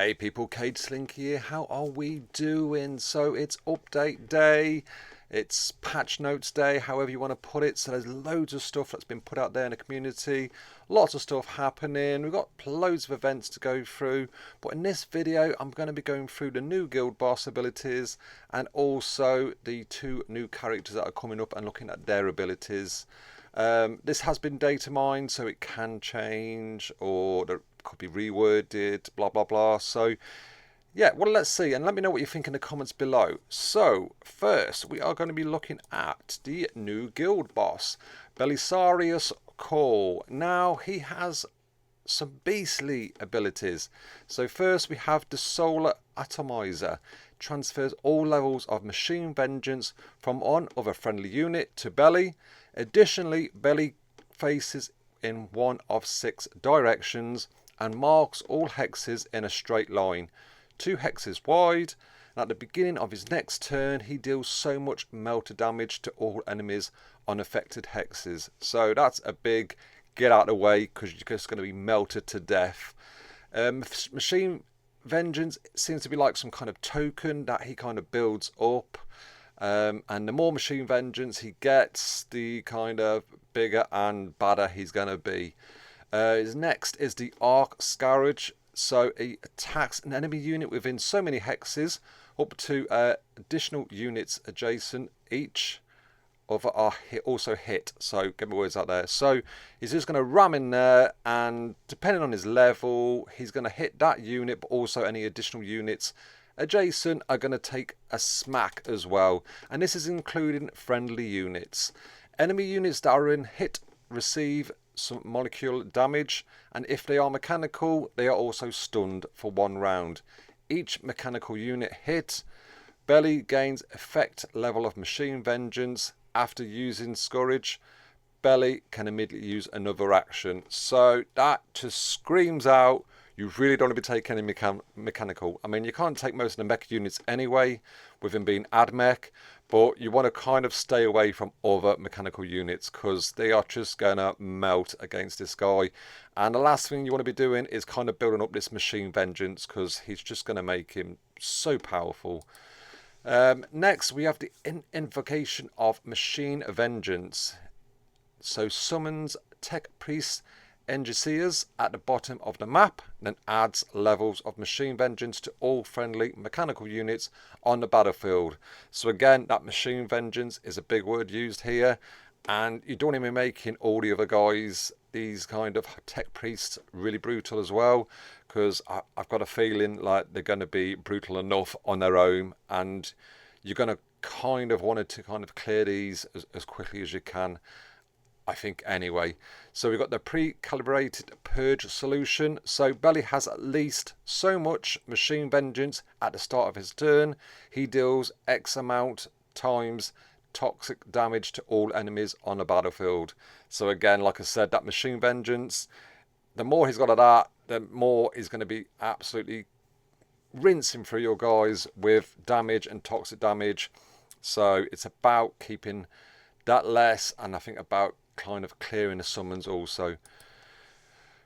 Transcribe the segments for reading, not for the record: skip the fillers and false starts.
Hey people, Cade Slinky here. How are we doing? So it's update day, it's patch notes day, however you want to put it. So there's loads of stuff that's been put out there in the community, lots of stuff happening. We've got loads of events to go through, but in this video I'm going to be going through the new guild boss abilities and also the two new characters that are coming up and looking at their abilities. This has been data mined, so it can change or there could be reworded, blah blah blah. So yeah, well, let's see, and let me know what you think in the comments below. So first we are going to be looking at the new guild boss, Belisarius Cawl. Now he has some beastly abilities. So first we have the Solar Atomizer, transfers all levels of machine vengeance from one other friendly unit to Belly. Additionally, Belly faces in one of 6 directions and marks all hexes in a straight line, 2 hexes wide. And at the beginning of his next turn, he deals so much melter damage to all enemies on affected hexes. So that's a big get out of the way, because you're just going to be melted to death. Machine Vengeance seems to be like some kind of token that he kind of builds up. And the more Machine Vengeance he gets, the kind of bigger and badder he's going to be. His next is the Arc Scourge. So he attacks an enemy unit within so many hexes, up to additional units adjacent. Each other are also hit. So get my words out there. So he's just going to ram in there, and depending on his level, he's going to hit that unit, but also any additional units adjacent are going to take a smack as well. And this is including friendly units. Enemy units that are in hit receive some molecular damage, and if they are mechanical, they are also stunned for 1 round. Each mechanical unit hit, Belly gains effect level of Machine Vengeance. After using Scourge, Belly can immediately use another action. So that just screams out, you really don't want to be taking any mechanical. I mean, you can't take most of the mech units anyway, with him being Ad-Mech, but you want to kind of stay away from other mechanical units, because they are just going to melt against this guy. And the last thing you want to be doing is kind of building up this Machine Vengeance, because he's just going to make him so powerful. Next, we have the invocation of Machine Vengeance. So summons Tech Priest Genestealers at the bottom of the map, then adds levels of Machine Vengeance to all friendly mechanical units on the battlefield. So again, that Machine Vengeance is a big word used here, and you don't want to be making all the other guys, these kind of Tech Priests, really brutal as well, because I've got a feeling like they're going to be brutal enough on their own, and you're going to kind of want to kind of clear these as quickly as you can, I think, anyway. So we've got the pre-calibrated purge solution. So Belly has at least so much Machine Vengeance at the start of his turn. He deals X amount times toxic damage to all enemies on the battlefield. So again, like I said, that Machine Vengeance, the more he's got of that, the more he's going to be absolutely rinsing through your guys with damage and toxic damage. So it's about keeping that less, and I think about kind of clearing the summons also.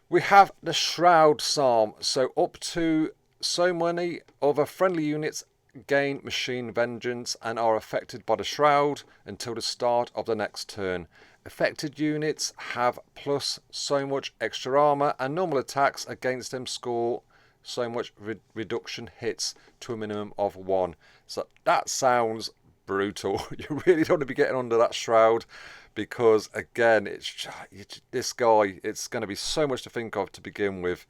We have the Shroud Psalm. So up to so many other friendly units gain Machine Vengeance and are affected by the Shroud until the start of the next turn. Affected units have plus so much extra armor, and normal attacks against them score so much reduction hits to a minimum of 1. So that sounds brutal. You really don't want to be getting under that Shroud, because again, this guy, it's going to be so much to think of to begin with,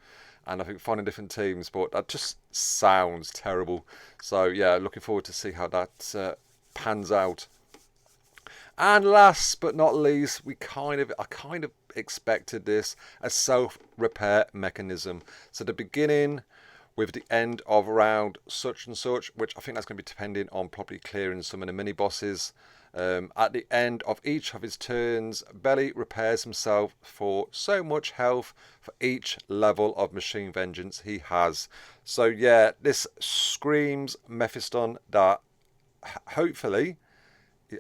and I think finding different teams, but that just sounds terrible. So yeah, looking forward to see how that pans out. And last but not least, I kind of expected this, a self-repair mechanism. So the beginning with the end of round such and such, which I think that's going to be depending on probably clearing some of the mini bosses. At the end of each of his turns, Belly repairs himself for so much health for each level of Machine Vengeance he has. So yeah, this screams Mephiston that hopefully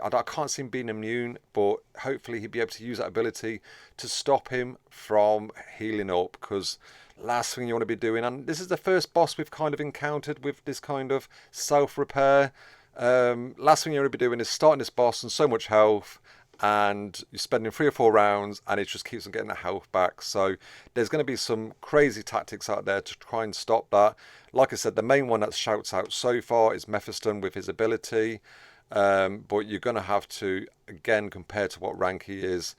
I can't see him being immune, but hopefully he'll be able to use that ability to stop him from healing up, because last thing you want to be doing, and this is the first boss we've kind of encountered with this kind of self-repair. Last thing you want to be doing is starting this boss on so much health, and you're spending 3 or 4 rounds and it just keeps on getting the health back. So there's going to be some crazy tactics out there to try and stop that. Like I said, the main one that shouts out so far is Mephiston with his ability, but you're going to have to, again, compared to what rank he is,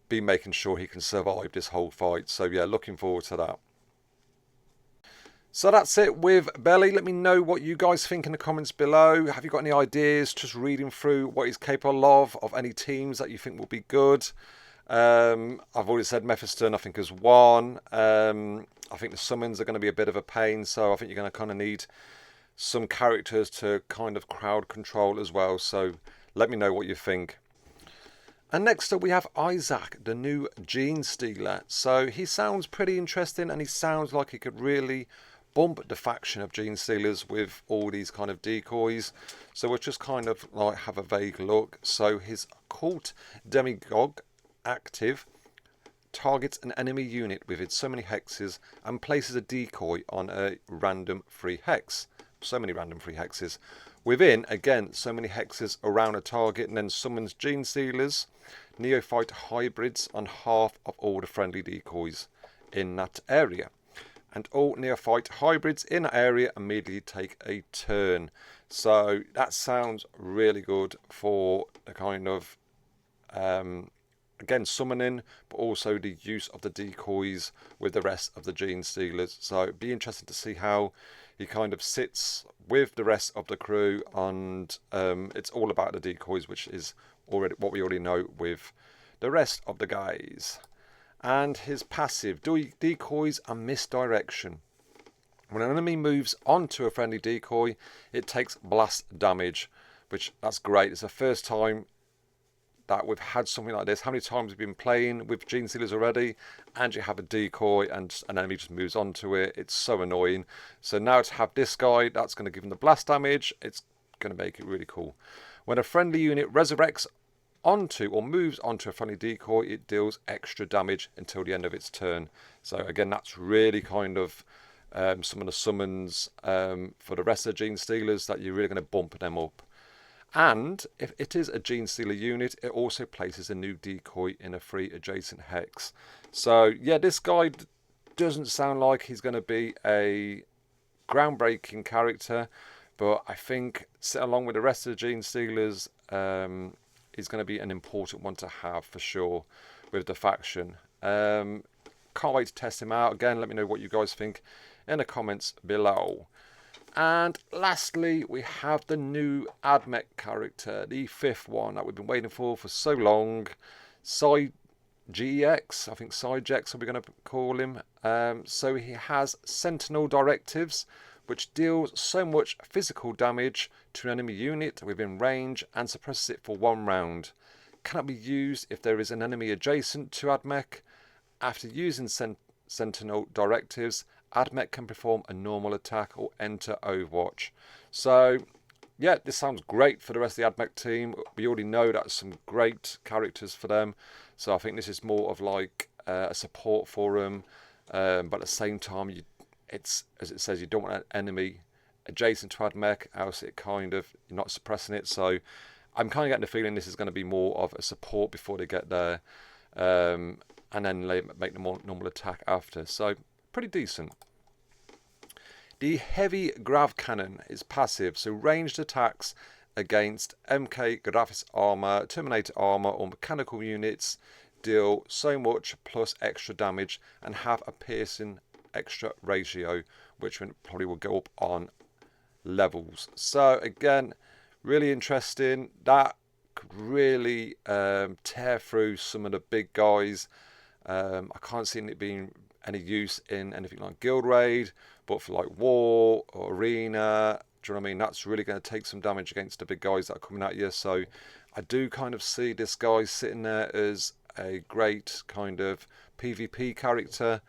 be making sure he can survive this whole fight. So yeah, looking forward to that. So that's it with Belly. Let me know what you guys think in the comments below. Have you got any ideas? Just reading through what he's capable of any teams that you think will be good. I've already said Mephiston, I think, is one. I think the summons are going to be a bit of a pain, so I think you're going to kind of need some characters to kind of crowd control as well. So let me know what you think. And next up we have Isaak, the new Genestealer. So he sounds pretty interesting, and he sounds like he could really bump the faction of Genestealers with all these kind of decoys. So we'll just kind of like have a vague look. So his Cult Demagogue active targets an enemy unit within so many hexes and places a decoy on a random free hex. So many random free hexes. Within, again, so many hexes around a target, and then summons Genestealers, neophyte hybrids on half of all the friendly decoys in that area. And all neophyte hybrids in that area immediately take a turn. So that sounds really good for the kind of, again, summoning, but also the use of the decoys with the rest of the Genestealers. So it'd be interesting to see how he kind of sits with the rest of the crew, and it's all about the decoys, which is already what we already know with the rest of the guys. And his passive, decoys and misdirection. When an enemy moves onto a friendly decoy, it takes blast damage, which that's great. It's the first time that we've had something like this. How many times have we been playing with Genestealers already, and you have a decoy and an enemy just moves onto it? It's so annoying. So now to have this guy, that's going to give him the blast damage. It's going to make it really cool. When a friendly unit resurrects onto or moves onto a friendly decoy, it deals extra damage until the end of its turn. So again, that's really kind of some of the summons for the rest of the Genestealers that you're really going to bump them up. And if it is a Genestealer unit, it also places a new decoy in a free adjacent hex. So yeah, this guy doesn't sound like he's going to be a groundbreaking character, but I think along with the rest of the Genestealers, is going to be an important one to have for sure with the faction. Can't wait to test him out. Again, let me know what you guys think in the comments below. And lastly, we have the new Ad-Mech character, the 5th one that we've been waiting for so long. Sy-Gex, I think Sy-Gex are we going to call him. So he has Sentinel directives, which deals so much physical damage to an enemy unit within range and suppresses it for 1 round. Cannot be used if there is an enemy adjacent to Ad-Mech. After using Sentinel directives, Ad-Mech can perform a normal attack or enter Overwatch. So yeah, this sounds great for the rest of the Ad-Mech team. We already know that's some great characters for them. So I think this is more of like a support for them. But at the same time, it's, as it says, you don't want an enemy adjacent to Ad-Mech, else it kind of, you're not suppressing it. So I'm kind of getting the feeling this is going to be more of a support before they get there, and then they make the more normal attack after. So pretty decent. The heavy grav cannon is passive, so ranged attacks against MK Gravis armor, Terminator armor, or mechanical units deal so much plus extra damage and have a piercing extra ratio, which probably will go up on levels. So again, really interesting. That could really tear through some of the big guys. I can't see it being any use in anything like Guild Raid, but for like War or Arena, do you know what I mean? That's really going to take some damage against the big guys that are coming at you. So I do kind of see this guy sitting there as a great kind of PvP character,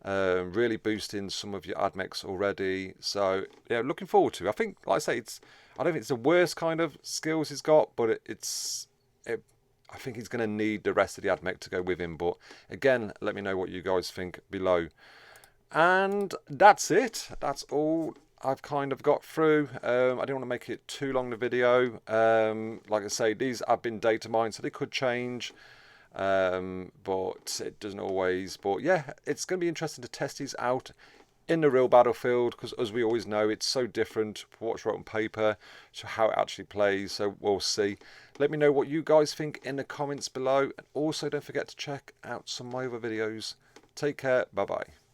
really boosting some of your Ad-Mechs already. So yeah, looking forward to it. I think, like I say, I don't think it's the worst kind of skills he's got, but I think he's going to need the rest of the Ad-Mech to go with him. But again, let me know what you guys think below. And that's it. That's all I've kind of got through. I didn't want to make it too long, the video. Like I say, these have been data mined, so they could change. But it doesn't always. But yeah, it's going to be interesting to test these out in the real battlefield, because as we always know, it's so different from what's wrote on paper to how it actually plays. So we'll see. Let me know what you guys think in the comments below, and also don't forget to check out some of my other videos. Take care. Bye bye.